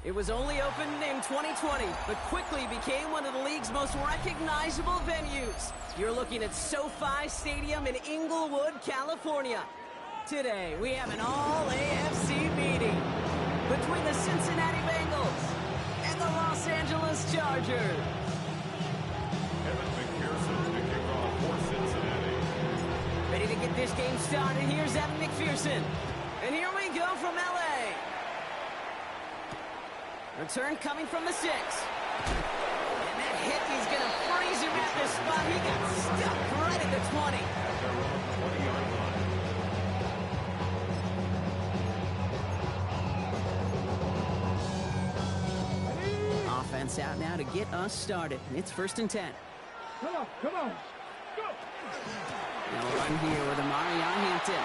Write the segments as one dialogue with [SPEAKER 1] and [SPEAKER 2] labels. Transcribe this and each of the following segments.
[SPEAKER 1] It was only opened in 2020, but quickly became one of the league's most recognizable venues. You're looking at SoFi Stadium in Inglewood, California. Today, we have an all-AFC meeting between the Cincinnati Bengals and the Los Angeles Chargers.
[SPEAKER 2] Evan McPherson to kick off for Cincinnati.
[SPEAKER 1] Ready to get this game started, here's Evan McPherson. And here we go from L.A. Return coming from the 6. And that hit is going to freeze him at this spot. He got stuck right at the 20.
[SPEAKER 2] At their own 20-yard line.
[SPEAKER 1] Offense out now to get us started. It's 1st and 10.
[SPEAKER 3] Come on. Go.
[SPEAKER 1] Now run here with Amari Hampton.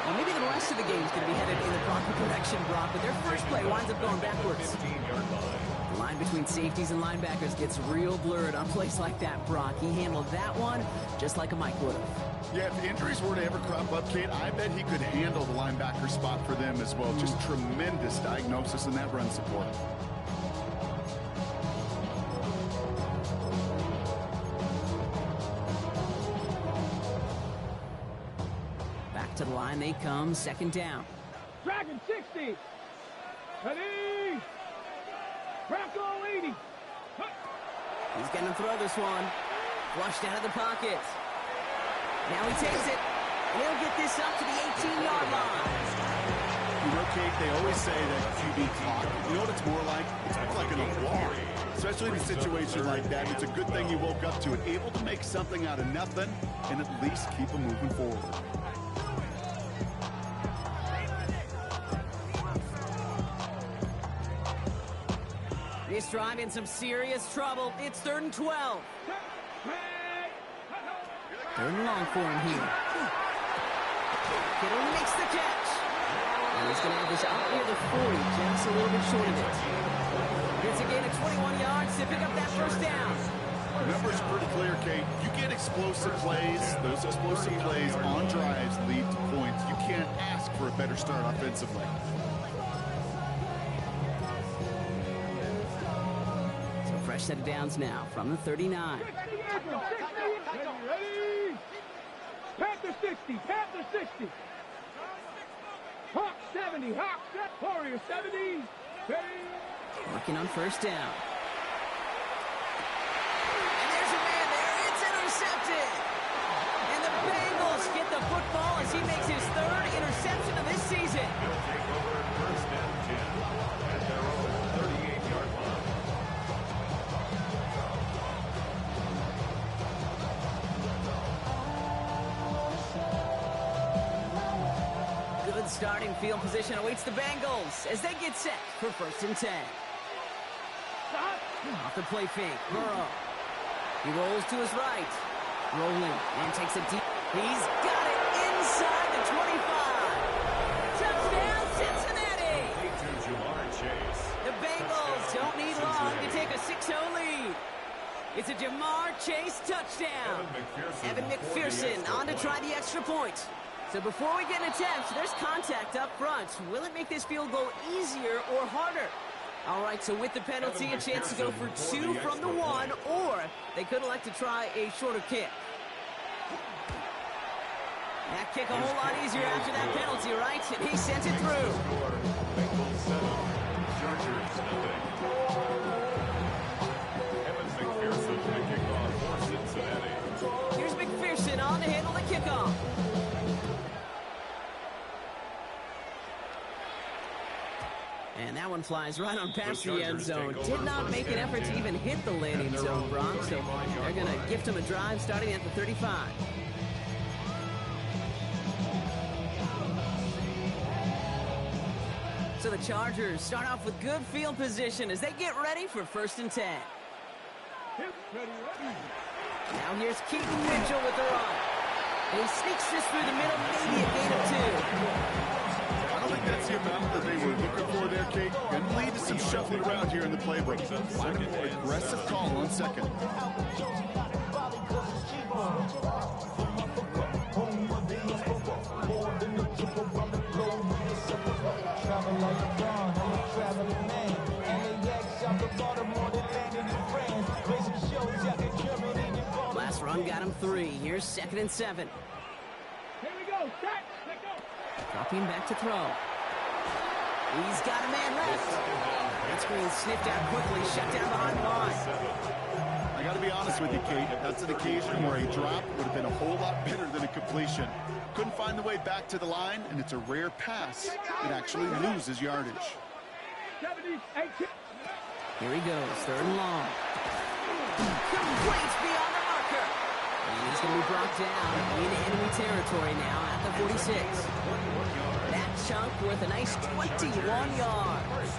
[SPEAKER 1] Well, maybe the rest of the game is going to be headed in the proper direction, Brock, but their first play winds up going backwards.
[SPEAKER 2] 15-yard line.
[SPEAKER 1] The line between safeties and linebackers gets real blurred on plays like that, Brock. He handled that one just like a Mike would have.
[SPEAKER 4] Yeah, if injuries were to ever crop up, Kate, I bet he could handle the linebacker spot for them as well. Just tremendous diagnosis in that run support.
[SPEAKER 1] To the line they come, 2nd down.
[SPEAKER 3] Dragon 60. Ready. Bronco 80.
[SPEAKER 1] He's going to throw this one. Flushed out of the pocket. Now he takes it. And he'll get this up to the 18-yard line.
[SPEAKER 4] You know, Kate, they always say that QB talk. You know what it's more like? It's more like an award. Especially in a situation like that. It's a good thing you woke up to it. Able to make something out of nothing and at least keep them moving forward.
[SPEAKER 1] This drive in some serious trouble. It's 3rd and 12. 3rd and long for him here. Kittle makes the catch. And he's going to have this out near the 40, just a little bit short of it. It's a gain of 21 yards to pick up that 1st down.
[SPEAKER 4] The numbers are pretty clear, Kate. You get explosive plays. Those explosive plays on drives lead to points. You can't ask for a better start offensively.
[SPEAKER 1] Fresh set of downs now from the 39.
[SPEAKER 3] Ready. Panther 60. Hawk 70. Warrior 70. Ready.
[SPEAKER 1] Working on 1st down. And there's a man there. It's intercepted. And the Bengals get the football as he makes his 3rd interception of this season.
[SPEAKER 2] He'll take over 1st and 10 at their own 38-yard line.
[SPEAKER 1] Good starting field position awaits the Bengals as they get set for 1st and 10. Off the play fake, Burrow. He rolls to his right. Rolling and takes a deep. He's got it inside the 25. Touchdown, Cincinnati!
[SPEAKER 2] To Jamar Chase.
[SPEAKER 1] The Bengals don't need long to take a 6-0 lead. It's a Jamar Chase touchdown. Evan McPherson on to try the extra point. So before we get an attempt, there's contact up front. Will it make this field goal easier or harder? All right, so with the penalty, a chance to go for 2 from the 1, or they could elect to try a shorter kick. That kick a whole lot easier after that penalty, right? And he sent it through.
[SPEAKER 2] Bengals 7, Chargers 0. Evan McPherson to kick off for Cincinnati.
[SPEAKER 1] Here's McPherson on to handle the kickoff. And that one flies right on past the end zone. Did not make an effort to even hit the landing zone, Brock. So they're going to gift him a drive starting at the 35. So the Chargers start off with good field position as they get ready for 1st and 10. Now here's Keaton Mitchell with the run. And he sneaks this through the middle, maybe a gain of 2.
[SPEAKER 4] I don't think that's the amount that they were looking for there, Kate. Going to lead to some shuffling around here in the playbook. Find a more aggressive call on 2nd.
[SPEAKER 5] Travel like a gun, I'm a traveling man.
[SPEAKER 1] 3. Here's 2nd and 7.
[SPEAKER 3] Here we go. Set. Let go.
[SPEAKER 1] Dropping back to throw. He's got a man left. That screen sniffed out quickly, shut down behind the line.
[SPEAKER 4] I got to be honest with you, Kate. That's an occasion where a drop would have been a whole lot better than a completion. Couldn't find the way back to the line, and it's a rare pass. It actually loses yardage.
[SPEAKER 3] 78.
[SPEAKER 1] Here he goes, 3rd and long. Complete beyond the marker. And he's going to be brought down in enemy territory now at the 46. That chunk worth a nice 21 yards.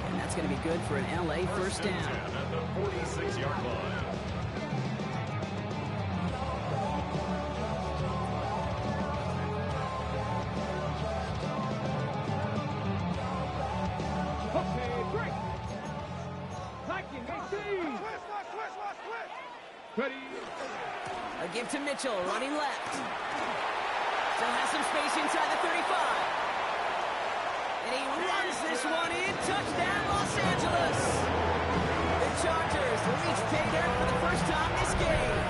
[SPEAKER 1] And that's going to be good for an LA first down.
[SPEAKER 2] At the 46-yard line.
[SPEAKER 3] Ready.
[SPEAKER 1] A give to Mitchell, running left. Still has some space inside the 35. And he runs this one in. Touchdown, Los Angeles. The Chargers reach pay dirt for the first time this game.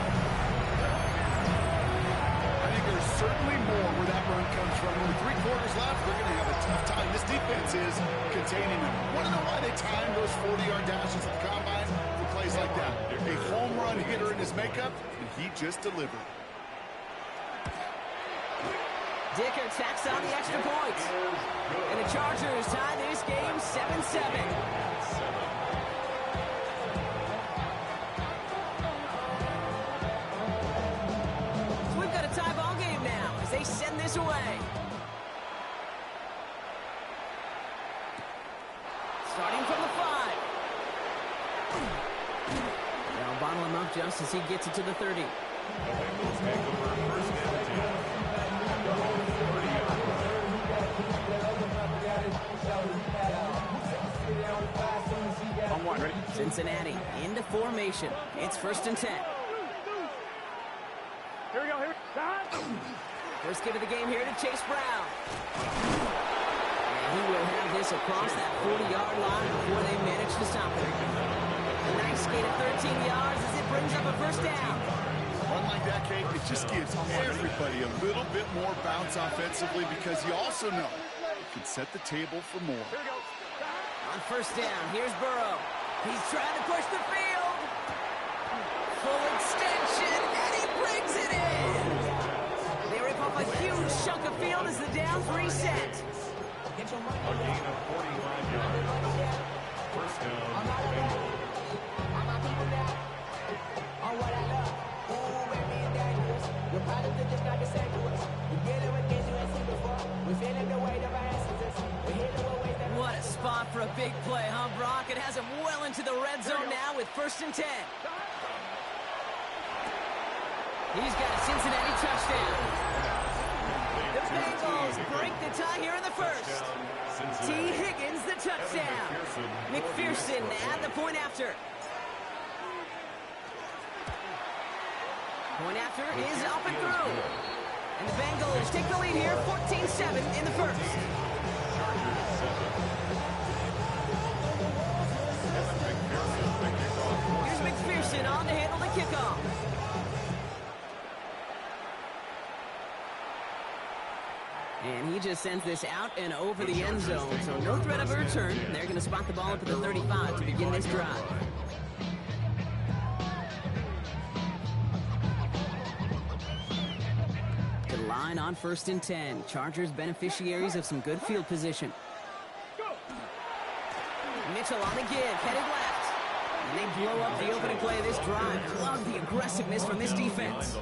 [SPEAKER 4] I think there's certainly more where that run comes from. With 3 quarters left, they're going to have a tough time. This defense is containing them. Want to know why they timed those 40-yard dashes at the combine for plays like that? A home run hitter in his makeup, and he just delivered.
[SPEAKER 1] Dicker tacks on the extra point. And the Chargers tie this game 7-7. So we've got a tie ball game now as they send this away. Starting from the 5. They'll bottle him up just as he gets it to the 30.
[SPEAKER 2] The Bengals take over 1st and 10.
[SPEAKER 3] On 1, ready?
[SPEAKER 1] Cincinnati into formation. It's 1st and 10.
[SPEAKER 3] Here we go. Here.
[SPEAKER 1] First give of the game here to Chase Brown. And he will have this across that 40-yard line before they manage to stop it. A nice gain of 13 yards as it brings up a first down.
[SPEAKER 4] Run like that, Kate, it just gives everybody a little bit more bounce offensively because you also know it can set the table for more.
[SPEAKER 3] Here we go.
[SPEAKER 1] On 1st down, here's Burrow. He's trying to push the field. Full extension, and he brings it in. They rip up a huge chunk of field as the downs reset.
[SPEAKER 2] A gain of 45 yards. 1st down, Bengals.
[SPEAKER 1] What a spot for a big play, huh, Brock? It has him well into the red zone now with 1st and 10. He's got a Cincinnati touchdown. The Bengals break the tie here in the 1st. T. Higgins, the touchdown. McPherson at the point after. Point after is up and through. And the Bengals take the lead here, 14-7 in the 1st. Here's McPherson on to handle the kickoff. And he just sends this out and over the end zone, so no threat of a return. They're going to spot the ball up at the 35 to begin this drive. To the line on 1st and 10. Chargers beneficiaries of some good field position. Mitchell on the give, headed left. And they blow up the opening play of this drive. Love the aggressiveness from this defense.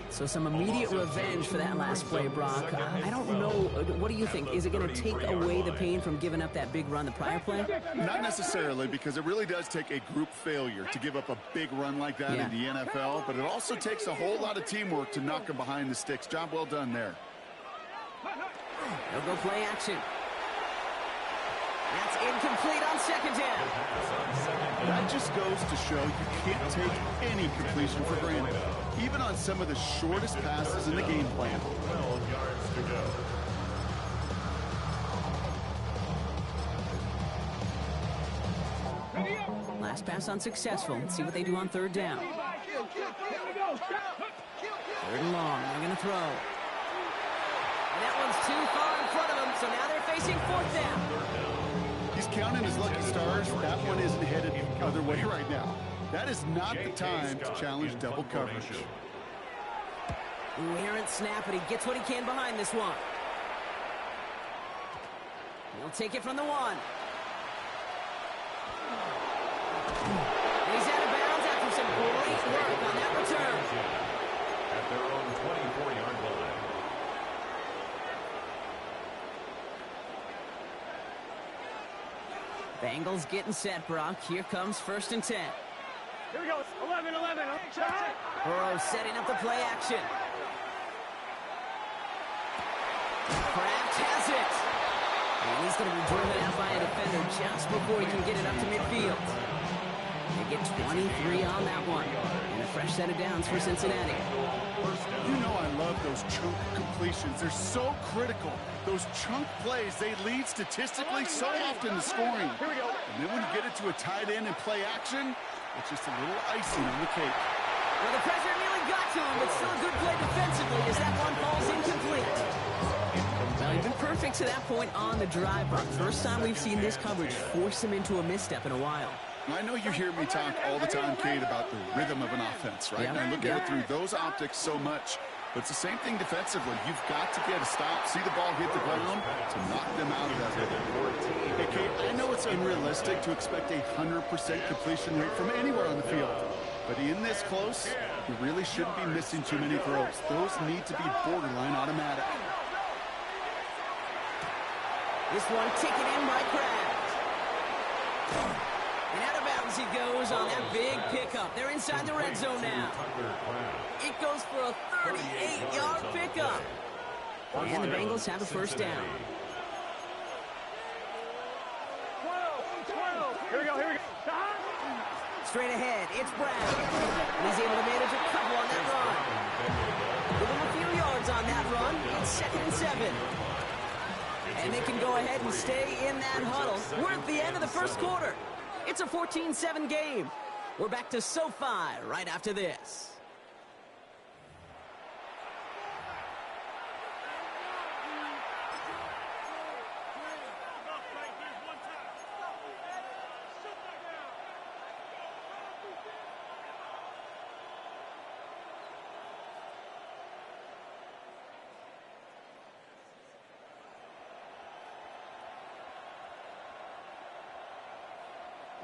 [SPEAKER 1] So some immediate revenge for that last play, Brock. I don't know. What do you think? Is it going to take away the pain from giving up that big run the prior play?
[SPEAKER 4] Not necessarily, because it really does take a group failure to give up a big run like that in the NFL. But it also takes a whole lot of teamwork to knock them behind the sticks. Job well done there.
[SPEAKER 1] They'll go play action. That's incomplete on 2nd down.
[SPEAKER 4] That just goes to show you can't take any completion for granted, even on some of the shortest passes in the game plan.
[SPEAKER 2] 12 yards to go.
[SPEAKER 1] Last pass unsuccessful. Let's see what they do on 3rd down. Third and long. They're going to throw. And that one's too far in front of them, so now they're facing fourth down.
[SPEAKER 4] He's counting his lucky stars. That one isn't headed the other way right now. That is not the time to challenge double coverage.
[SPEAKER 1] Ooh, errant snap, but he gets what he can behind this one. He'll take it from the one. And he's out of bounds after some great work on that return.
[SPEAKER 2] At their own 24-yard line.
[SPEAKER 1] Bengals getting set, Brock. Here comes 1st and 10.
[SPEAKER 3] Here we go. 11.
[SPEAKER 1] Burrow setting up the play action. Kraft has it. And he's going to be driven out by a defender just before he can get it up to midfield. They get 23 on that one. And a fresh set of downs for Cincinnati.
[SPEAKER 4] You know I love those chunk completions. They're so critical. Those chunk plays, they lead statistically so often to scoring. And then when you get it to a tight end and play action, it's just a little icing on the cake.
[SPEAKER 1] Well, the pressure nearly got to him, but still a good play defensively as that one falls incomplete. Well, he's been perfect to that point on the drive, but first time we've seen this coverage force him into a misstep in a while.
[SPEAKER 4] I know you hear me talk all the time, Kate, about the rhythm of an offense, right? And I look at it through those optics so much. But it's the same thing defensively. You've got to get a stop, see the ball hit the ground to knock them out of that rhythm. Hey, Kate, I know it's unrealistic to expect a 100% completion rate from anywhere on the field. But in this close, you really shouldn't be missing too many throws. Those need to be borderline automatic.
[SPEAKER 1] This one taken in by Kraft. And out of bounds he goes on that big pickup. They're inside the red zone now. It goes for a 38-yard pickup. And the Bengals have a first down.
[SPEAKER 3] 12. Here we go.
[SPEAKER 1] Straight ahead, it's Brown. And he's able to manage a couple on that run. Give him a few yards on that run. It's 2nd and 7. And they can go ahead and stay in that huddle. We're at the end of the first quarter. It's a 14-7 game. We're back to SoFi right after this.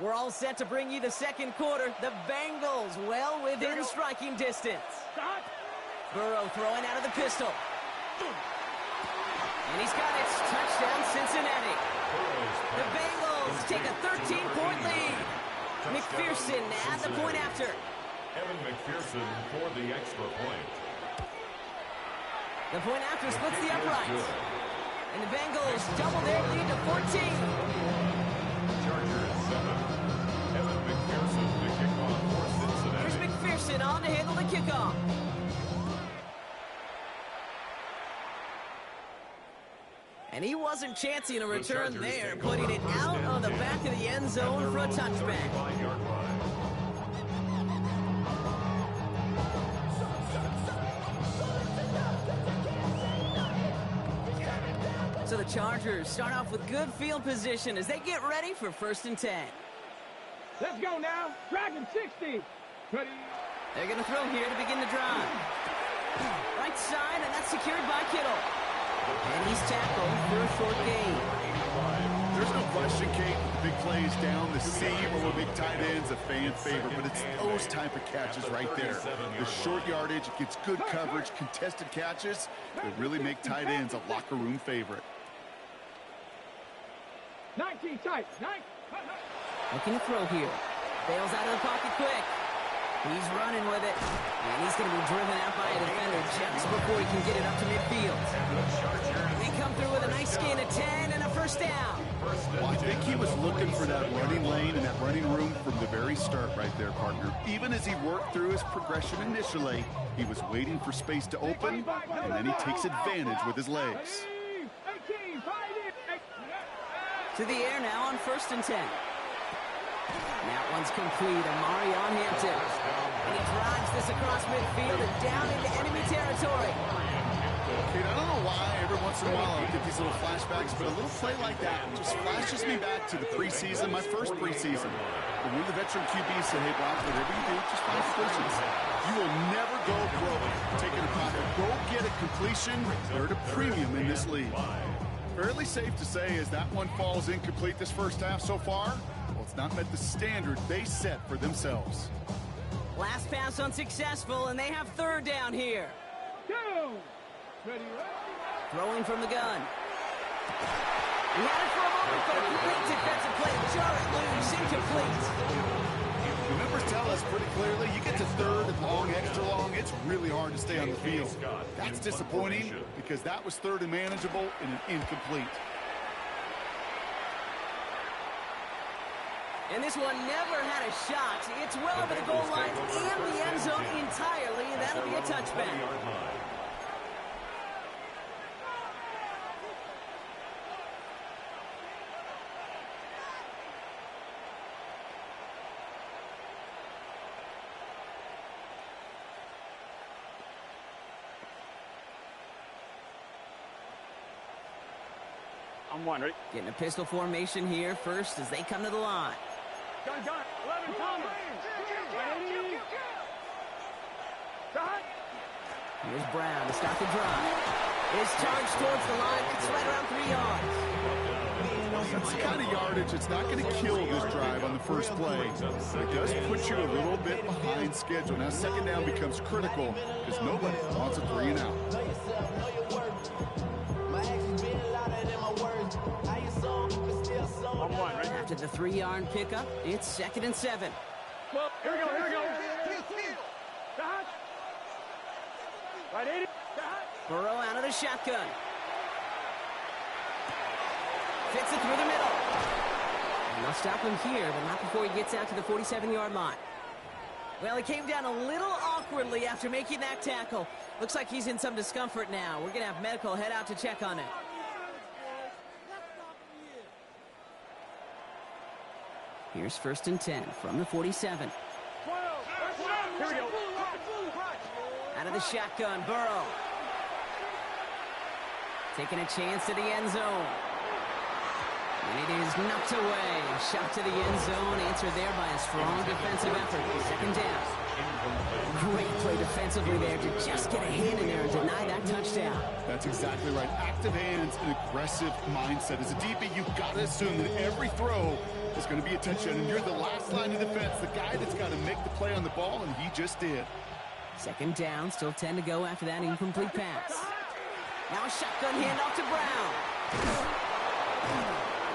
[SPEAKER 1] We're all set to bring you the second quarter. The Bengals well within striking distance. Burrow throwing out of the pistol. And he's got it. Touchdown, Cincinnati. The Bengals take a 13-point lead. McPherson at the point after.
[SPEAKER 2] Evan McPherson for the extra point.
[SPEAKER 1] The point after splits the uprights. And the Bengals double their lead to 14.
[SPEAKER 2] Chargers 7. Evan McPherson, the kickoff for Cincinnati.
[SPEAKER 1] Here's McPherson on to handle the kickoff. And he wasn't chancing a return there, putting it out on the back of the end zone for a touchback. So the Chargers start off with good field position as they get ready for 1st and 10.
[SPEAKER 3] Let's go now. Dragon 60. Ready.
[SPEAKER 1] They're going to throw here to begin the drive. Right side, and that's secured by Kittle. And he's tackled for a short gain.
[SPEAKER 4] There's no question, Kate, the big plays down the seam or with big tight ends, a fan favorite, but it's those type of catches right there. The short yardage, it gets good coverage, contested catches that really make tight ends a locker room favorite.
[SPEAKER 3] 19 tight. 9.
[SPEAKER 1] Looking to throw here. Bails out of the pocket quick. He's running with it. And he's going to be driven out by a defender just before he can get it up to midfield. They come through with a nice gain of 10 and a first down.
[SPEAKER 4] Well, I think he was looking for that running lane and that running room from the very start right there, partner. Even as he worked through his progression initially, he was waiting for space to open, and then he takes advantage with his legs.
[SPEAKER 3] 18.
[SPEAKER 1] To the air now on 1st and 10. And that one's complete. Amari on Hampton. And he drives this across midfield and down into enemy territory.
[SPEAKER 4] Kate, I don't know why every once in a while I get these little flashbacks, but a little play like that just flashes me back to the preseason, my first preseason. When you're the veteran QB, say, hey, Brock, whatever you do, just find completions. You will never go broke taking a pocket. Go get a completion. They're at a premium in this league. Fairly safe to say as that one falls incomplete this first half so far, well, it's not met the standard they set for themselves.
[SPEAKER 1] Last pass unsuccessful, and they have third down here.
[SPEAKER 3] Go! Ready,
[SPEAKER 1] Throwing from the gun. He had it for a moment, but a great defensive play. Jar it loose, incomplete.
[SPEAKER 4] The numbers tell us pretty clearly, you get to third and long, extra long, it's really hard to stay on the field. That's disappointing because that was third and manageable and an incomplete.
[SPEAKER 1] And this one never had a shot. It's well over the goal line and the end zone entirely, and that'll be a touchback.
[SPEAKER 3] I'm one, ready?
[SPEAKER 1] Getting a pistol formation here first as they come to the line.
[SPEAKER 3] Gun, 11, Thomas. Ready? Shot.
[SPEAKER 1] Here's Brown to start the drive. His charge towards the line. It's right around 3 yards.
[SPEAKER 4] That's the kind of yardage that's not going to kill this drive on the first play. But it does put you a little bit behind schedule. Now second down becomes critical because nobody wants a 3 and out.
[SPEAKER 3] I'm one, right?
[SPEAKER 1] After the 3-yard pickup, it's 2nd and 7.
[SPEAKER 3] Well, here we go. Shot. Right, 80. Shot.
[SPEAKER 1] Burrow out of the shotgun. Fits it through the middle. And they'll stop him here, but not before he gets out to the 47-yard line. Well, he came down a little awkwardly after making that tackle. Looks like he's in some discomfort now. We're going to have medical head out to check on him. Here's 1st and 10 from the 47.
[SPEAKER 3] Here we go.
[SPEAKER 1] Out of the shotgun, Burrow. Taking a chance to the end zone. And it is knocked away. Shot to the end zone. Answered there by a strong defensive effort. 2nd down. Great play defensively there to just get a hand in there and deny that touchdown.
[SPEAKER 4] That's exactly right. Active hands and aggressive mindset. As a DB, you've got to assume that every throw is going to be a touchdown. And you're the last line of defense, the guy that's got to make the play on the ball, and he just did.
[SPEAKER 1] 2nd down, still 10 to go after that incomplete pass. Now a shotgun handoff to Brown.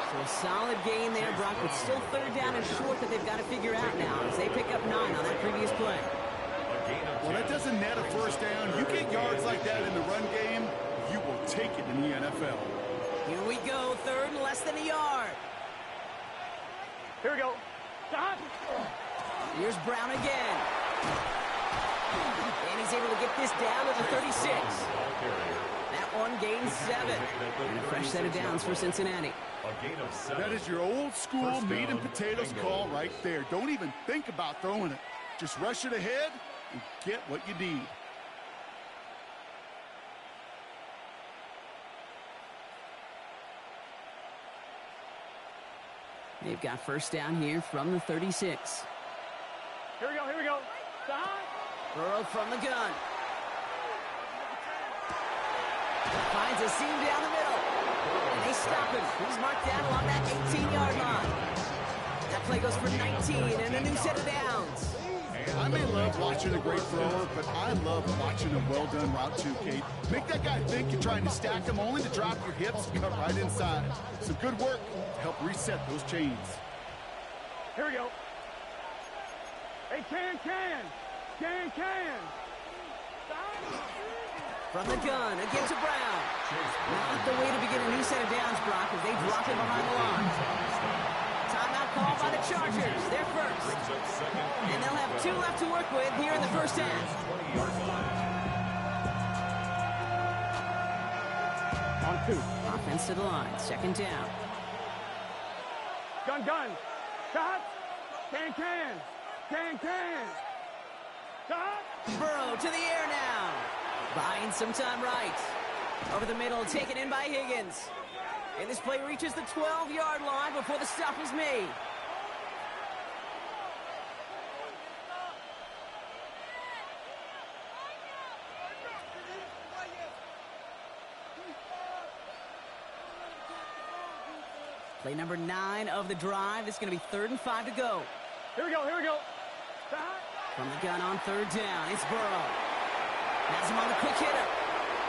[SPEAKER 1] So a solid gain there, Brock, but still 3rd down and short that they've got to figure out now as they pick up 9 on that previous play.
[SPEAKER 4] Well, that doesn't net a 1st down. You get yards like that in the run game, you will take it in the NFL.
[SPEAKER 1] Here we go, 3rd and less than a yard.
[SPEAKER 3] Here we go. Shot.
[SPEAKER 1] Here's Brown again. And he's able to get this down to the 36. That one gains 7. And a fresh set of downs for Cincinnati.
[SPEAKER 4] That is your old school meat and potatoes call right there. Don't even think about throwing it. Just rush it ahead and get what you need.
[SPEAKER 1] They've got 1st down here from the 36.
[SPEAKER 3] Here we go. Shot.
[SPEAKER 1] Burrow from the gun. Finds a seam down the middle. And they stop him. He's marked down along that 18-yard line. That play goes for 19 and a new set of downs.
[SPEAKER 4] I may love watching a great thrower, but I love watching a well-done route too, Kate. Make that guy think you're trying to stack him only to drop your hips and cut right inside. Some good work to help reset those chains.
[SPEAKER 3] Here we go. Hey, can.
[SPEAKER 1] From the gun, again to Brown. Not the way to begin a new set of downs, Brock, as they drop him behind the line. Timeout called by the Chargers. They're first. And they'll have 2 left to work with here in the first half.
[SPEAKER 3] On 2.
[SPEAKER 1] Offense to the line. 2nd down.
[SPEAKER 3] Gun. Shot. Can.
[SPEAKER 1] Burrow to the air now. Buying some time right. Over the middle, taken in by Higgins. And this play reaches the 12-yard line before the stop is made. Play number 9 of the drive. This is going to be 3rd and 5 to go.
[SPEAKER 3] Here we go, here we go.
[SPEAKER 1] From the gun on 3rd down, it's Burrow. Has him on the quick hitter.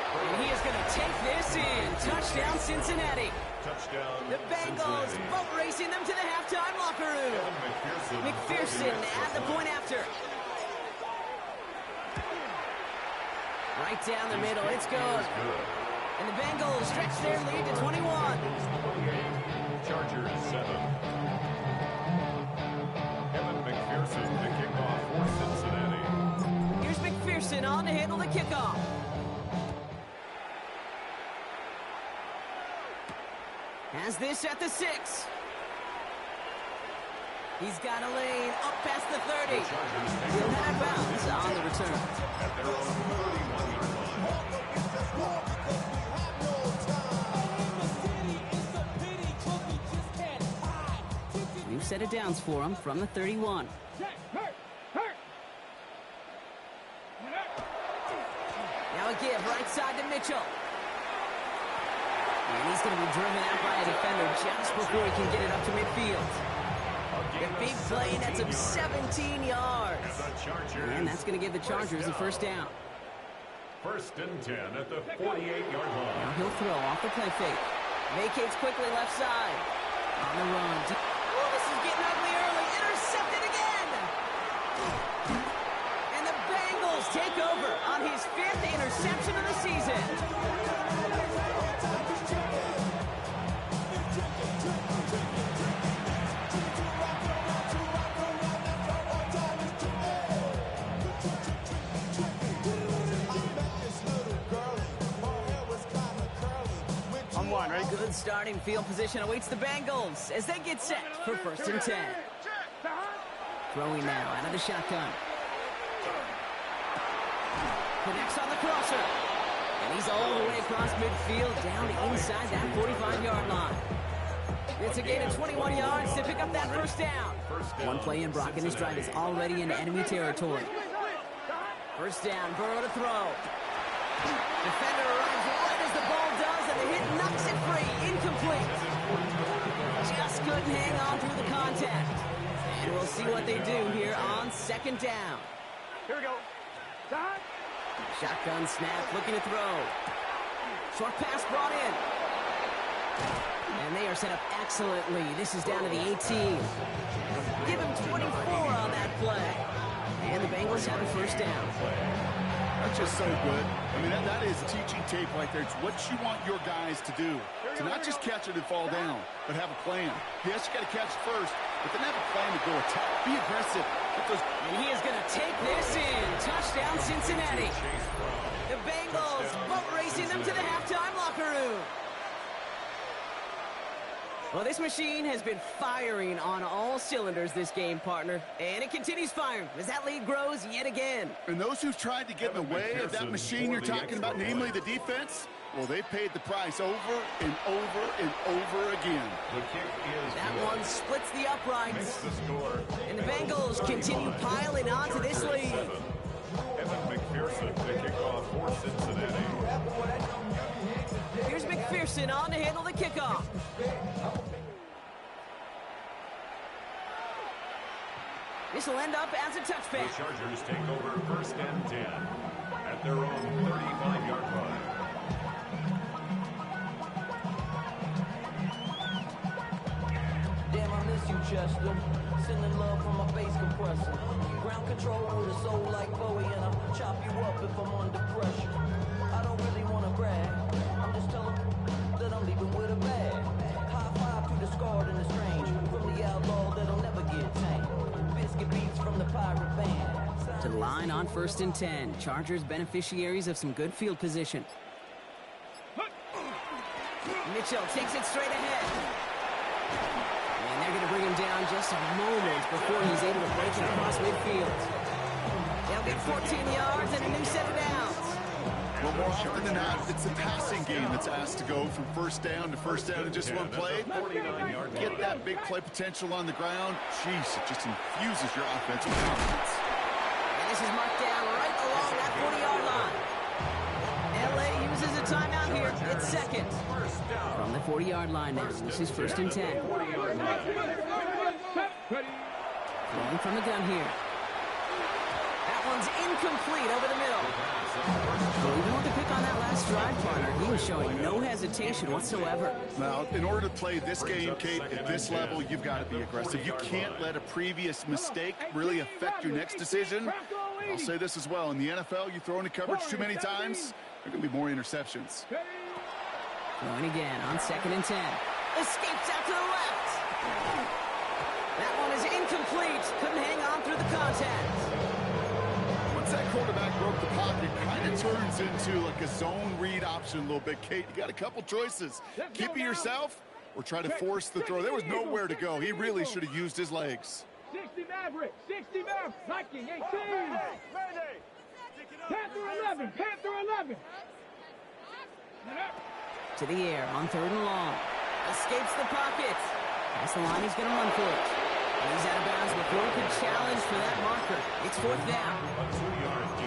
[SPEAKER 1] And he is going to take this in. Touchdown, Cincinnati.
[SPEAKER 2] Touchdown.
[SPEAKER 1] The Bengals boat racing them to the halftime locker room. McPherson at the point after. Right down the middle, it's good. And the Bengals stretch their lead to 21.
[SPEAKER 2] Chargers 7. Kevin McPherson to kick off for Cincinnati.
[SPEAKER 1] Here's McPherson on to handle the kickoff. Has this at the 6. He's got a lane up past the 30. He'll have bounds on the return.
[SPEAKER 2] At their own 31-yard line.
[SPEAKER 1] New set of downs for him from the 31. Now a give right side to Mitchell. And he's going to be driven out by a defender just before he can get it up to midfield. A big play, and that's him 17 yards. And that's going to give the Chargers a first down.
[SPEAKER 2] 1st and 10 at the 48-yard line.
[SPEAKER 1] Now he'll throw off the play fake. Vacates quickly left side. On the run. Oh, this is getting ugly early. Intercepted again. And the Bengals take over on his 5th interception of the season. Good starting field position awaits the Bengals as they get set for 1st and 10. Throwing now out of the shotgun. Connects on the crosser. And he's all the way across midfield down inside that 45-yard line. It's a gain of 21 yards to pick up that first down. One play in, Brock, and his drive is already in enemy territory. First down, Burrow to throw. Defender arrives right as the ball does, and the hit knocks it free. Incomplete. Just couldn't hang on through the contact. And we'll see what they do here on 2nd down.
[SPEAKER 3] Here we go.
[SPEAKER 1] Shotgun snap, looking to throw. Short pass brought in. And they are set up excellently. This is down to the 18. Give him 24 on that play. And the Bengals have a first down.
[SPEAKER 4] That's just so good. I mean, that is teaching tape right there. It's what you want your guys to do. To not just catch it and fall down, but have a plan. Yes, you got to catch first, but then have a plan to go attack. Be aggressive.
[SPEAKER 1] And he is going to take this in. Touchdown, Cincinnati. The Bengals boat racing them to the halftime locker room. Well, this machine has been firing on all cylinders this game, partner. And it continues firing as that lead grows yet again.
[SPEAKER 4] And those who've tried to get in the way of that machine you're talking about, namely the defense, well, they paid the price over and over and over again.
[SPEAKER 2] The kick is
[SPEAKER 1] that
[SPEAKER 2] good.
[SPEAKER 1] One splits the uprights.
[SPEAKER 2] Makes the score.
[SPEAKER 1] And the Bengals continue piling onto this lead.
[SPEAKER 2] Evan McPherson to kick off for Cincinnati.
[SPEAKER 1] Here's McPherson on to handle the kickoff. This will end up as a touchback.
[SPEAKER 2] The Chargers take over 1st and 10 at their own 35-yard line.
[SPEAKER 5] Damn, I miss you, Chester. Sending love from my bass compressor. Ground control with a soul like Bowie, and I'll chop you up if I'm under pressure. I don't really want to brag. I'm just telling that I'm leaving with a bag. High five to the scarred and the strange. From the outlaw that'll never get tamed. Biscuit beats from the pirate band.
[SPEAKER 1] To the line on 1st and 10. Chargers beneficiaries of some good field position. Mitchell takes it straight ahead. And they're going to bring him down just a moment before he's able to break it across midfield. They'll get 14 yards and a new set of downs.
[SPEAKER 4] Well, more often than not, it's the passing game that's asked to go from first down in just one play. Get that big play potential on the ground. Jeez, it just infuses your offense with confidence.
[SPEAKER 1] And this is marked down right along that 40-yard line. LA uses a timeout here. It's second. From the 40-yard line now. This is 1st and 10. Throwing from the gun here. That one's incomplete over the middle. Well, even with the pick on that last drive, partner, he was showing no hesitation whatsoever.
[SPEAKER 4] Now, in order to play this game, Kate, at this level, you've got to be aggressive. You can't let a previous mistake really affect your next decision. I'll say this as well. In the NFL, you throw into coverage too many times, there are going to be more interceptions.
[SPEAKER 1] Throwing again on 2nd and 10. Escapes out to the left. That one is incomplete. Couldn't hang on through the contact.
[SPEAKER 4] Once that quarterback broke the pocket, kind of turns into like a zone read option a little bit. Kate, you got a couple choices. Keep it yourself or try to force the throw. There was nowhere to go. He really should have used his legs.
[SPEAKER 3] 60 Maverick, 60 Maverick, Viking 18. Panther 11, Panther 11.
[SPEAKER 1] To the air on 3rd and long. Escapes the pocket. Past the line, he's going to run for it. And he's out of bounds before he can challenge for that marker. It's 4th down.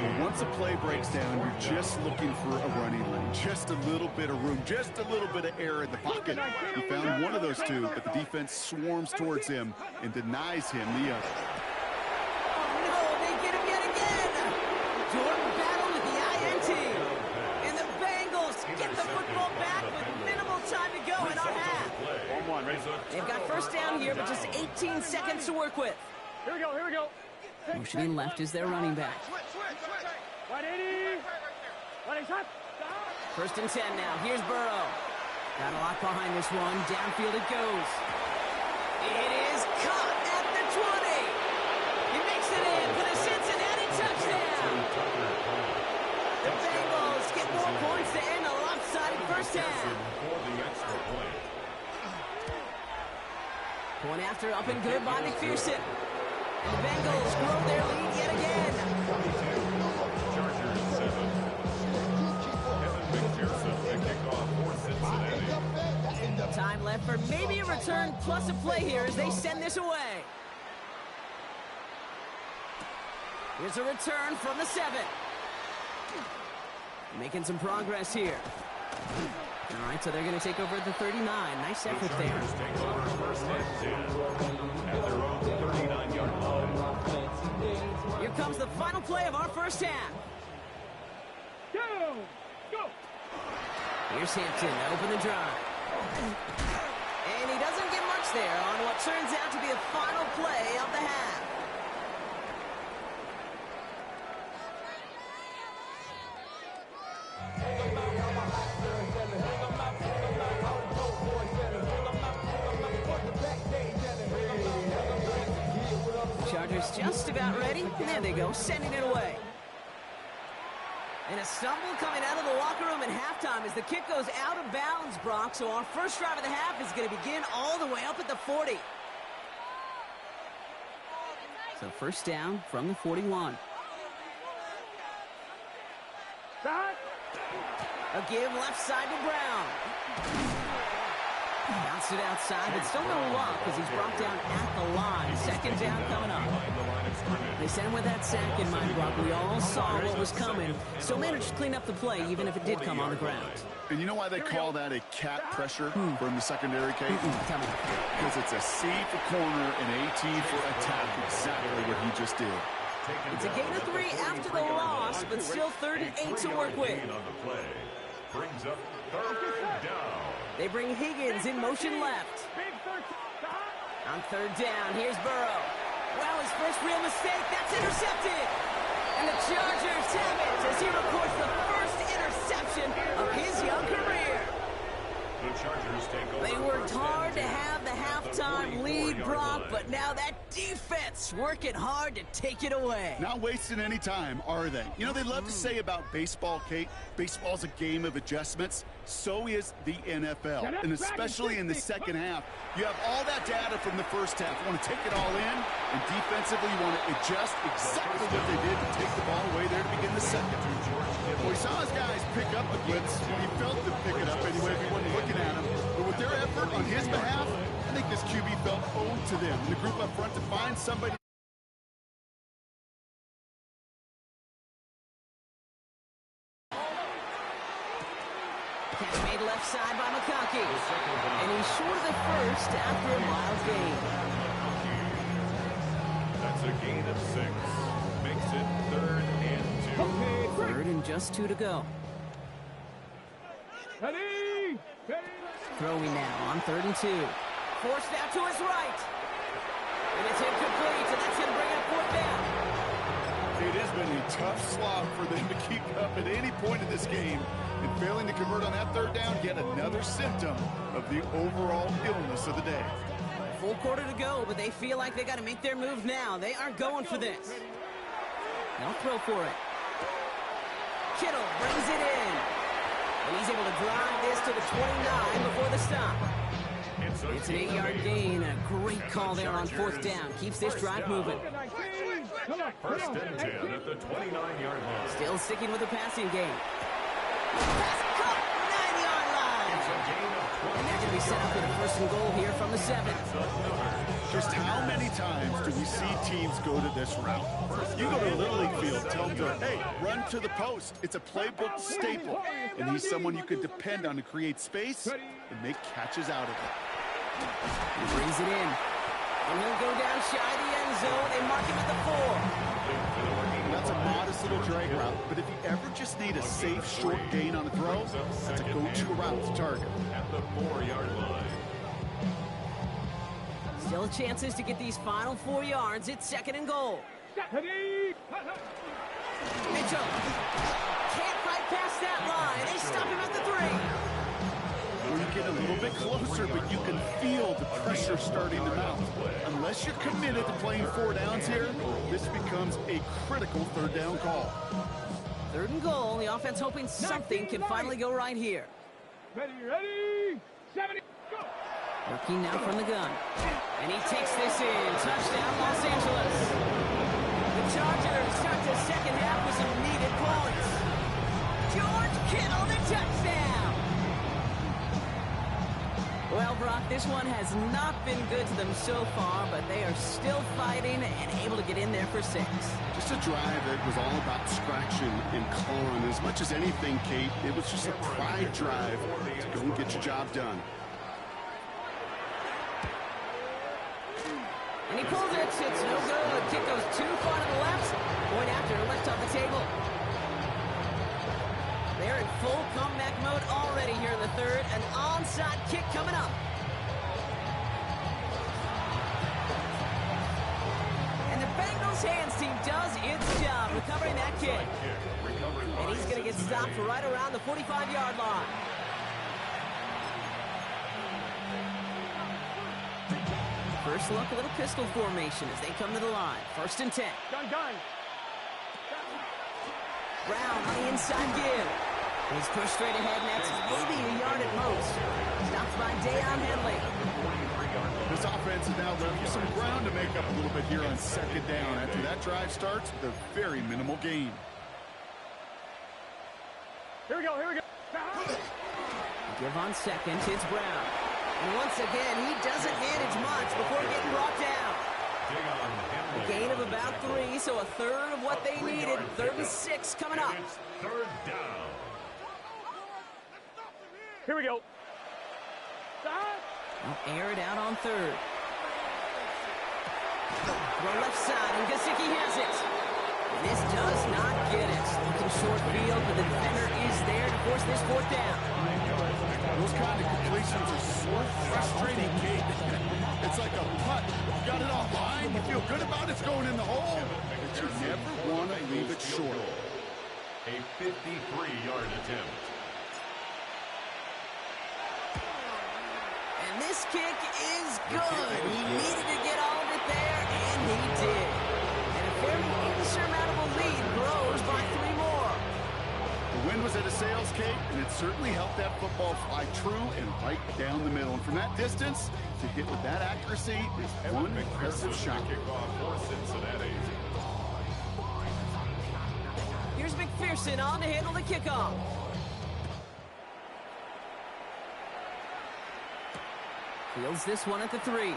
[SPEAKER 4] Well, once a play breaks down, you're just looking for a running lane. Just a little bit of room, just a little bit of air in the pocket. He found one of those two, but the defense swarms towards him and denies him the other.
[SPEAKER 1] Oh, no, they get him yet again. Jordan battled with the INT. And the Bengals get the football back with minimal time to go in our half.
[SPEAKER 4] 1-1.
[SPEAKER 1] They've got 1st down here, but just 18 seconds to work with.
[SPEAKER 3] Here we go, here we go.
[SPEAKER 1] Motioning left is their running back.
[SPEAKER 3] 180. 180.
[SPEAKER 1] 1st and 10 now. Here's Burrow. Got a lot behind this one. Downfield it goes. It is caught at the 20. He makes it in for the Cincinnati touchdown. The Bengals get more points to end a lopsided first half. Point after up and good by McPherson. And the Bengals grow their lead yet again.
[SPEAKER 2] Chargers 7. Evan McPherson, the kickoff for Cincinnati.
[SPEAKER 1] Time left for maybe a return plus a play here as they send this away. Here's a return from the 7. Making some progress here. All right, so they're going to take over at the 39. Nice effort there.
[SPEAKER 2] Chargers take over 1st and 10 at their own 39-yard line.
[SPEAKER 1] Here comes the final play of our first half.
[SPEAKER 3] Go!
[SPEAKER 1] Here's Hampton to open the drive. And he doesn't get much there on what turns out to be the final play of the half. Chargers just about ready. There they go, sending it away. And a stumble coming out of the locker room at halftime as the kick goes out of bounds, Brock. So our first drive of the half is going to begin all the way up at the 40. So 1st down from the 41. A give left side to Brown. Bounced it outside, but still no luck as he's brought down at the line. 2nd down coming up. They sent him with that sack in mind, Brock. We all saw what was coming. Still managed to clean up the play, even if it did come on the ground.
[SPEAKER 4] And you know why they call that a cat pressure from the secondary, Kate?
[SPEAKER 1] Tell me.
[SPEAKER 4] Because it's a C for corner and AT for attack. Exactly what he just did.
[SPEAKER 1] It's a gain of 3 after the loss, but still 3rd and 8 to work with.
[SPEAKER 2] Brings up 3rd down.
[SPEAKER 1] They bring Higgins in motion left. On 3rd down, here's Burrow. Well, his first real mistake, that's intercepted. And the Chargers have it as he records the first interception of his young career.
[SPEAKER 2] The Chargers take over.
[SPEAKER 1] They worked hard to have the half halftime lead, Brock, but now that defense working hard to take it away.
[SPEAKER 4] Not wasting any time, are they? You know, they love to say about baseball, Kate, baseball's a game of adjustments. So is the NFL, and especially in the second half. You have all that data from the first half. You want to take it all in, and defensively you want to adjust exactly what they did to take the ball away there to begin the second. Well, we saw his guys pick up the blitz. He felt them pick it up anyway if he wasn't looking at him. But with their effort on his behalf, I think this QB felt owed to them. And the group up front to find somebody.
[SPEAKER 1] Catch made left side by McConkey. And he's short of the first after a mild gain.
[SPEAKER 2] That's a gain of 6. Makes it 3rd and 2.
[SPEAKER 1] 3rd and just 2 to go.
[SPEAKER 3] Ready?
[SPEAKER 1] Throwing now on 3rd and 2. Forced out to his right. And it's incomplete, and that's going to bring up 4th down.
[SPEAKER 4] It has been a tough slog for them to keep up at any point in this game. And failing to convert on that 3rd down, yet another symptom of the overall illness of the day.
[SPEAKER 1] Full quarter to go, but they feel like they got to make their move now. They aren't going for this. They'll throw for it. Kittle brings it in. And he's able to drive this to the 29 before the stop. It's an 8-yard gain. A great call there on 4th down. Keeps this drive moving.
[SPEAKER 2] 1st and 10 at the 29-yard line.
[SPEAKER 1] Still sticking with the passing game. Pass caught, 9-yard line. And they're going to be set up with a 1st and goal here from the 7.
[SPEAKER 4] Just how many times do we see teams go to this route? You go to Little League field, tell them to, hey, run to the post. It's a playbook staple. And he's someone you could depend on to create space and make catches out of it.
[SPEAKER 1] He brings it in. And he'll go down shy of the end zone. They mark him at the 4.
[SPEAKER 4] That's a modest little drag route, but if you ever just need a safe, short gain on a throw, that's a go-to route to target.
[SPEAKER 2] At the 4-yard line.
[SPEAKER 1] Still chances to get these final 4 yards. It's 2nd and goal. Mitchell can't fight past that line. They stop him at the 3.
[SPEAKER 4] Well, you get a little bit closer, but you can feel the pressure starting to mount. Unless you're committed to playing 4 downs here, this becomes a critical 3rd down call.
[SPEAKER 1] 3rd and goal. The offense hoping something can finally go right here.
[SPEAKER 3] Ready? 70, go!
[SPEAKER 1] Working now from the gun. And he takes this in. Touchdown, Los Angeles. The Chargers start the second half with some needed points. George Kittle, the touchdown. Well, Brock, this one has not been good to them so far, but they are still fighting and able to get in there for 6.
[SPEAKER 4] Just a drive that was all about scratching and clawing. As much as anything, Kate, it was just a pride drive to go and get your job done.
[SPEAKER 1] And he pulls it. It's no good. Kick goes too far to the left. Point after, left off the table. They're in full comeback mode already here in the 3rd. An onside kick coming up. And the Bengals hands team does its job recovering that kick. And he's going to get stopped right around the 45-yard line. First look, a little pistol formation as they come to the line. 1st and 10.
[SPEAKER 3] Done.
[SPEAKER 1] Brown on the inside give. He's pushed straight ahead, and that's maybe a yard at most. Stopped by Deion Henley.
[SPEAKER 4] This offense has now left some ground to make up a little bit here on 2nd down after that drive starts with a very minimal gain.
[SPEAKER 3] Here we go.
[SPEAKER 1] Give on 2nd, it's Brown. And once again, he doesn't manage much before getting brought down. A gain of about 3, so a 1/3 of what they needed. 3rd and 6 coming up.
[SPEAKER 2] It's 3rd down.
[SPEAKER 3] Here we go.
[SPEAKER 1] They'll air it out on 3rd. Throw left side, and Gesicki has it. And this does not get it. Looking short field, but the defender is there to force this 4th down.
[SPEAKER 4] Those kind of completions are so frustrating, Kate. It's like a putt. You got it on line, you feel good about it's going in the hole, but you never want to leave it short.
[SPEAKER 2] A 53-yard attempt.
[SPEAKER 1] And this This kick is good. He needed to get all of it there, and he did. And a fairly insurmountable lead grows by 3 more.
[SPEAKER 4] The wind was at a sails, Kate, and it certainly helped that football fly true and right down the middle. And from that distance, to hit with that accuracy is one impressive shot.
[SPEAKER 2] Kickoff for Cincinnati.
[SPEAKER 1] Here's McPherson on to handle the kickoff. Fields this one at the 3.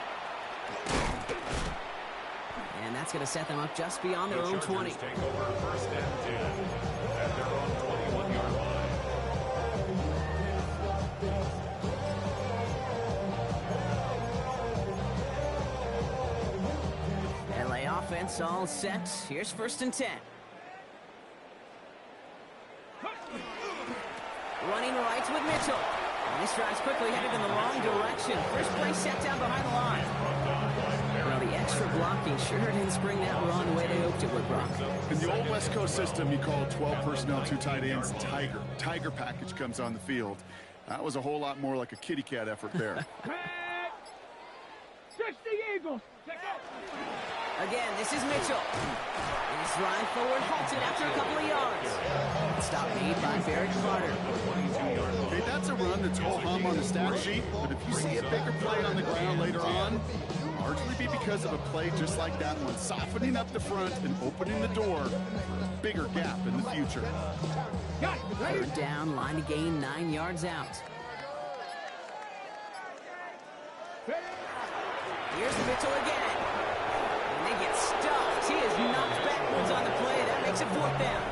[SPEAKER 1] And that's going to set them up just beyond their own 20.
[SPEAKER 2] Take over first and 10 at their own 21-yard line.
[SPEAKER 1] LA offense all set. Here's first and 10. Running right with Mitchell. And this drive's quickly headed in the wrong direction. First play set down behind the line. Well, the extra blocking sure didn't spring that run the way they hoped it would, Brock.
[SPEAKER 4] In the old West Coast system, you call 12 personnel, 2 tight ends, Tiger. Tiger package comes on the field. That was a whole lot more like a kitty cat effort there.
[SPEAKER 3] 60 Eagles.
[SPEAKER 1] Again, this is Mitchell. And his drive forward halted after a couple of yards. Stop made by Barrett Carter.
[SPEAKER 4] Okay, that's a run that's ho-hum on the stat sheet, but if you see a bigger play on the ground later on, it'll largely be because of a play just like that one, softening up the front and opening the door, bigger gap in the future.
[SPEAKER 1] Third down, line to gain 9 yards out. Here's Mitchell again. And they get stuffed. He is knocked backwards on the play. That makes it 4th down.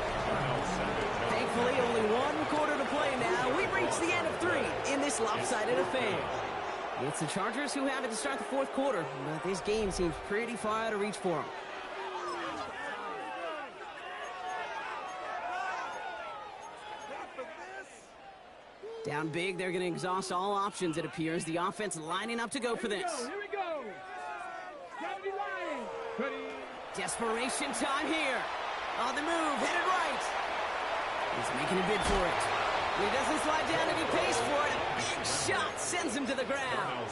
[SPEAKER 1] Thankfully, only 1 quarter to play now. We've reached the end of 3 in this lopsided affair. It's the Chargers who have it to start the 4th quarter, but this game seems pretty far out of reach for them. Down big, they're going to exhaust all options, it appears. The offense lining up to go for this.
[SPEAKER 3] Here we go.
[SPEAKER 1] Desperation time here. On the move, headed right. He's making a bid for it. He doesn't slide down and he pays for it. A big shot sends him to the ground.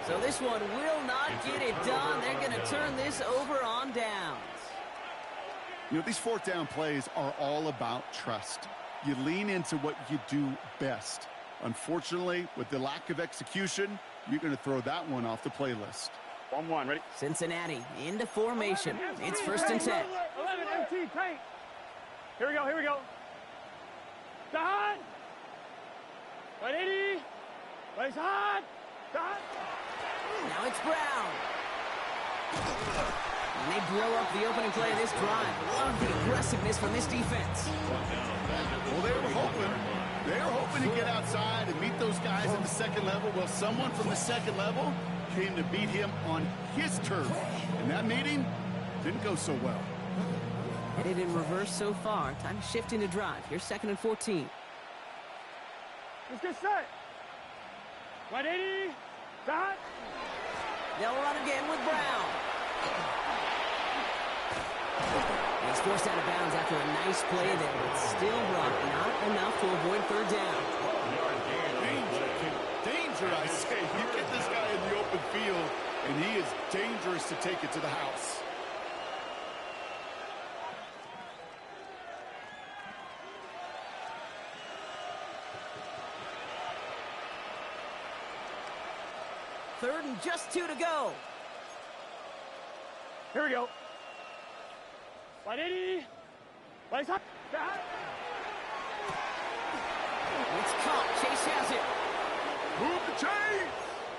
[SPEAKER 1] So this one will not get it done. They're going to turn this over on downs.
[SPEAKER 4] You know, these 4th down plays are all about trust. You lean into what you do best. Unfortunately, with the lack of execution, you're going to throw that one off the playlist.
[SPEAKER 3] 1-1, ready?
[SPEAKER 1] Cincinnati into formation. It's first and 10.
[SPEAKER 3] 11 MT tight. Here we go, here we go. Dot. 180. Place hot. Dot.
[SPEAKER 1] Now it's Brown. And they blow up the opening play of this drive. Love the aggressiveness from this defense.
[SPEAKER 4] Well, they were hoping to get outside and meet those guys at the 2nd level. Well, someone from the 2nd level came to beat him on his turf. And that meeting didn't go so well.
[SPEAKER 1] Headed in reverse so far. Time to shift into drive. Here's 2nd and 14.
[SPEAKER 3] Let's get set. 180. Dot.
[SPEAKER 1] They'll run again with Brown. He's forced out of bounds after a nice play there, but still Brock not enough to avoid 3rd down.
[SPEAKER 4] Danger, I say. You get this guy in the open field, and he is dangerous to take it to the house.
[SPEAKER 1] Third and just 2 to go.
[SPEAKER 3] Here we go. 180. Place hot. Dot.
[SPEAKER 1] It's caught. Chase has it.
[SPEAKER 4] Move the chains!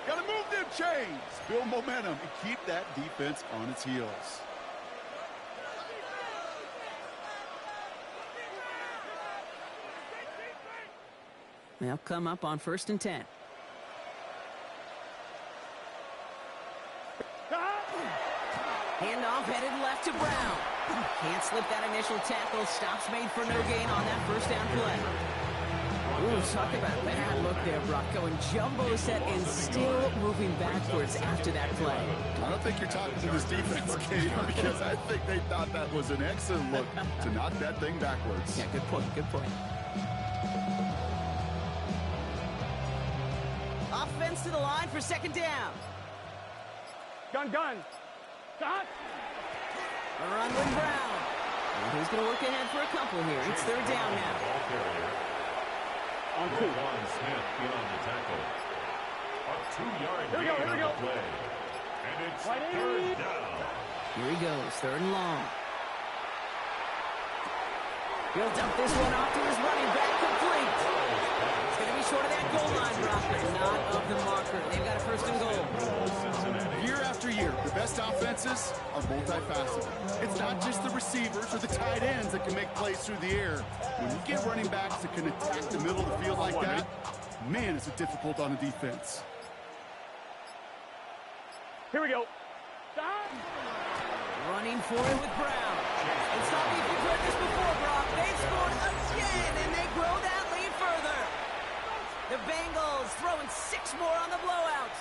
[SPEAKER 4] Gotta move them chains! Build momentum and keep that defense on its heels.
[SPEAKER 1] They'll come up on 1st and 10. Handoff headed left to Brown. Can't slip that initial tackle. Stops made for no gain on that 1st down play. Ooh, talk about bad look there, Brock. Going jumbo set and still moving backwards after that play.
[SPEAKER 4] I don't think you're talking to this defense, Kate, because I think they thought that was an excellent look to knock that thing backwards.
[SPEAKER 1] Yeah, good point, good point. Offense gets to the line for second down.
[SPEAKER 3] Gun. Stop.
[SPEAKER 1] A run with Brown. And he's going to work ahead for a couple here. It's third down now.
[SPEAKER 3] On 2.
[SPEAKER 2] Smith in on the tackle. A 2-yard gain on the play. And it's third down.
[SPEAKER 1] Here he goes, third and long. He'll dump this one off to his running back, complete. It's going to be short of that goal line, Brock, but not of the marker. They've got a first and goal.
[SPEAKER 4] Year after year, the best offenses are multifaceted. It's not just the receivers or the tight ends that can make plays through the air. When you get running backs that can attack the middle of the field like that, man, is it difficult on a defense.
[SPEAKER 3] Here we go. Stop.
[SPEAKER 1] Running for it with Brown. And stop me if you've heard this before, Brock. They've scored again, and they grow that lead further. The Bengals throwing 6 more on the blowout.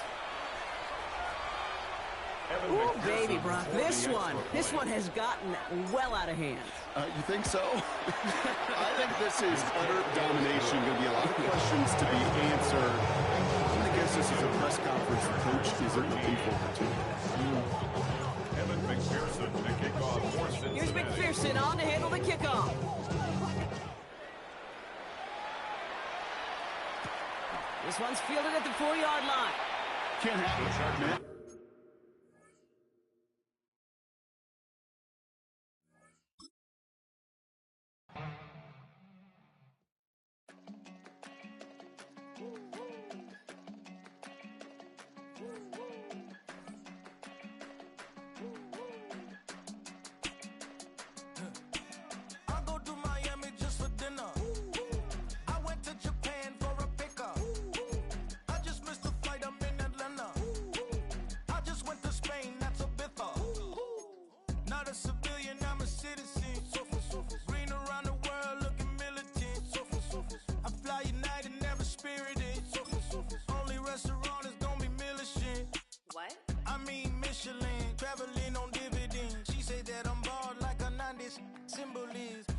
[SPEAKER 1] Ooh, baby, Brock, this one has gotten well out of hand.
[SPEAKER 4] You think so? I think this is utter domination. Going to be a lot of questions to be answered. I'm going to guess this is a press conference the coach isn't looking forward to.
[SPEAKER 2] McPherson to kick off for Cincinnati.
[SPEAKER 1] Here's McPherson on to handle the kickoff. This one's fielded at the 4-yard line.
[SPEAKER 4] Can't happen, man.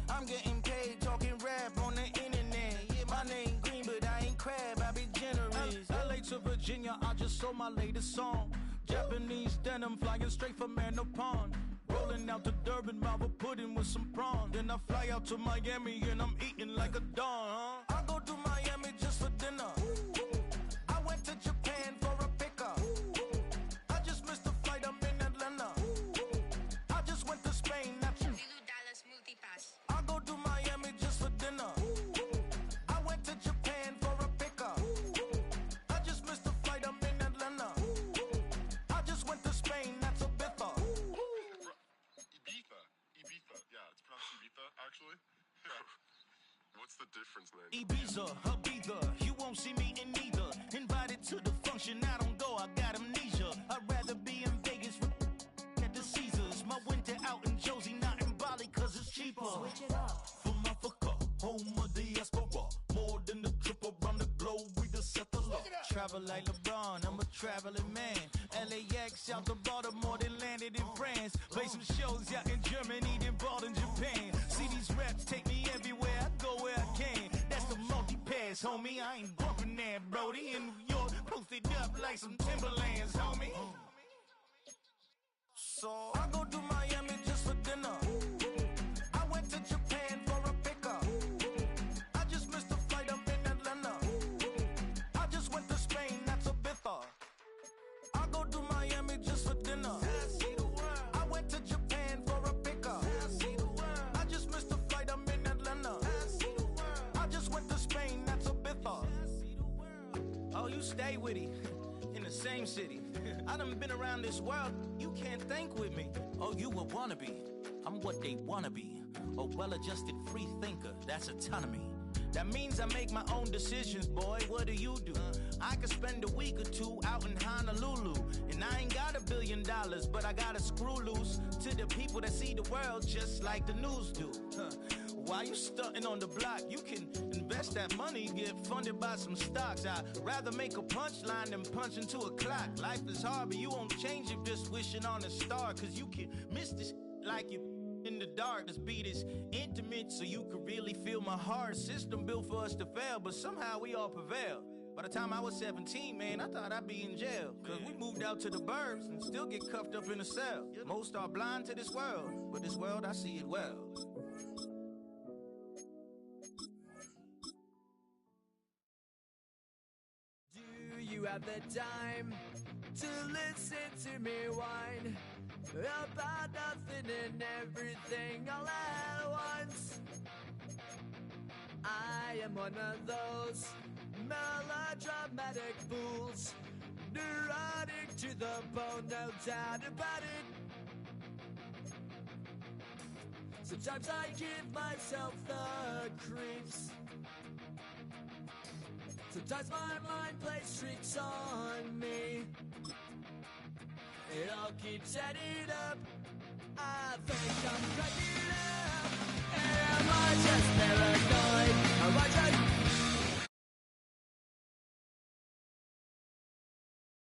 [SPEAKER 5] I'm getting paid talking rap on the internet. Yeah, my name green, but I ain't crab, I be generous. LA to Virginia, I just sold my latest song. Japanese denim flying straight from Manapon. Rolling out to Durban, mouth a pudding with some prawns. Then I fly out to Miami and I'm eating like a don. I go to Miami just for dinner. I went to Japan for a pickup. I just missed the flight, I'm in Atlanta. I just went to Spain, that's I go to Miami just for dinner. I went to Japan for a pickup. I just missed the flight, I'm in Atlanta. I just went to Spain, that's Ibiza.
[SPEAKER 6] Ibiza. Yeah, it's pronounced Ibiza, actually. What's the difference, man?
[SPEAKER 5] Ibiza, Ibiza, you won't see me in neither. Invited to the function, I don't go, I got amnesia. I'd rather be in Vegas at the Caesars. My winter out in Josie, not in Bali, cause it's cheaper. Switch it up. From Africa, home of the diaspora. More than the trip around the globe, we just set the law. Travel like LeBron, I'm a traveling man. LAX out the Baltimore, then landed in France. Play some shows out in Germany, then bought in Japan. See these raps take me everywhere, I go where I can. That's the multi-pass, homie, I ain't bumping that, Brody. In New York, posted up like some Timberlands, homie. So I go to Miami just for dinner. I went to Japan for a pickup. I just missed the flight, I'm in Atlanta. I just went to Spain, that's Ibiza. I go to Miami just for dinner. I went to Japan for a pickup. I just missed the flight, I'm in Atlanta. I just went to Spain, that's Ibiza. Oh, you stay with it. In the same city. I done been around this world, you can't think with me. Oh, you a wannabe, I'm what they wanna be. A well-adjusted free thinker, that's autonomy. That means I make my own decisions, boy, what do you do? I could spend a week or two out in Honolulu. And I ain't got $1 billion, but I got a screw loose to the people that see the world just like the news do. While you stunting on the block, you can invest that money, get funded by some stocks. I'd rather make a punchline than punch into a clock. Life is hard, but you won't change it just wishing on a star. Cause you can miss this like you in the dark. This beat is intimate, so you can really feel my heart. System built for us to fail, but somehow we all prevail.
[SPEAKER 7] By the time I was 17, man, I thought I'd be in jail. Cause we moved out to the burbs and still get cuffed up in a cell. Most are blind to this world, but this world, I see it well.
[SPEAKER 8] Do you have the time to listen to me whine about nothing and everything all at once? I am one of those melodramatic fools, neurotic to the bone, no doubt about it. Sometimes I give myself the creeps. Sometimes my mind plays tricks on me. It all keeps adding up. I think I'm cracking up.